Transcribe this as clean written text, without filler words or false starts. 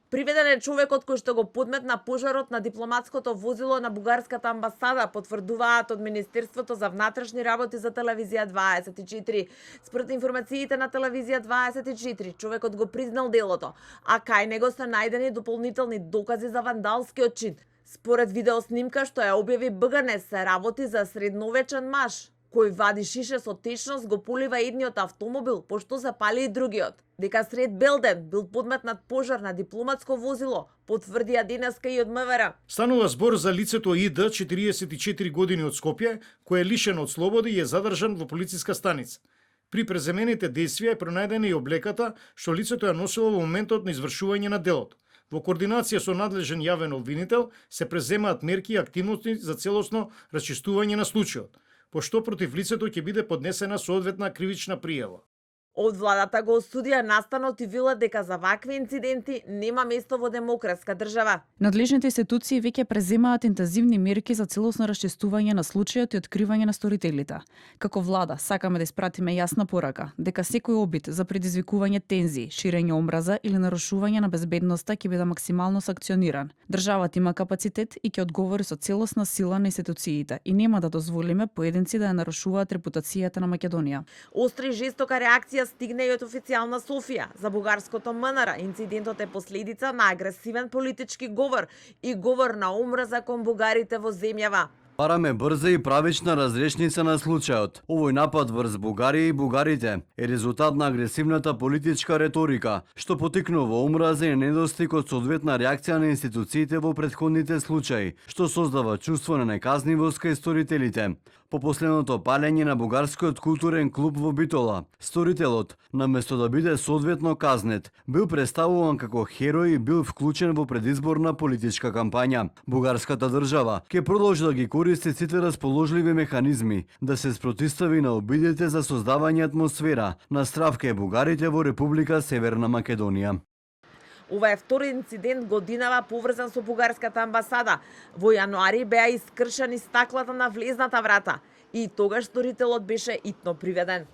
Приведен е човекот кој што го подметна пожарот на дипломатското возило на бугарската амбасада, потврдуваат од Министерството за внатрешни работи за телевизија 24. Според информациите на телевизија 24, човекот го признал делото, а кај него се најдени дополнителни докази за вандалскиот чин. Според видеоснимка што ја објави БГН, се работи за средновечен маж кој вади шише со течност, го полива едниот автомобил, пошто запали и другиот. Дека сред белден бил подметнат пожар на дипломатско возило, потврдија денеска и од МВР. Станува збор за лицето ИД, 44 години од Скопје, кој е лишен од слобода и е задржан во полициска станица. При преземените действија е пронајдена и облеката што лицето ја носило во моментот на извршување на делото. Во координација со надлежен јавен обвинител се преземаат мерки и активности за целосно расчистување на случајот, пошто против лицето ќе биде поднесена соодветна кривична пријава. Од владата го осудија настанот и велат дека за вакви инциденти нема место во демократска држава. Надлежните институции веќе преземаат интензивни мерки за целосно расчистување на случајот и откривање на сторителите. Како влада сакаме да испратиме јасна порака дека секој обид за предизвикување тензии, ширење омраза или нарушување на безбедноста ќе биде максимално санкциониран. Државата има капацитет и ќе одговори со целосна сила на институциите и нема да дозволиме поединци да ја нарушуваат репутацијата на Македонија. Остра и жестока реакција стигна и од официјална Софија. За бугарското МНР инцидентот е последица на агресивен политички говор и говор на омраза кон бугарите во земјава. Бараме брза и правична разрешница на случајот. Овој напад врз Бугарија и бугарите е резултат на агресивната политичка реторика, што потикнува омраза и недостиг од соодветна реакција на институциите во претходните случаи, што создава чувство на неказнивост кај сторителите. По последното палење на бугарскиот културен клуб во Битола, сторителот, наместо да биде соодветно казнет, бил представуван како херој и бил вклучен во предизборна политичка кампања. Бугарската држава ќе продолжи да ги користи сите расположливи механизми да се спротистави на обидите за создавање атмосфера на страв кај бугарите во Република Северна Македонија. Ова е втори инцидент годинава поврзан со бугарската амбасада. Во јануари беа искршени стаклата на влезната врата и тогаш сторителот беше итно приведен.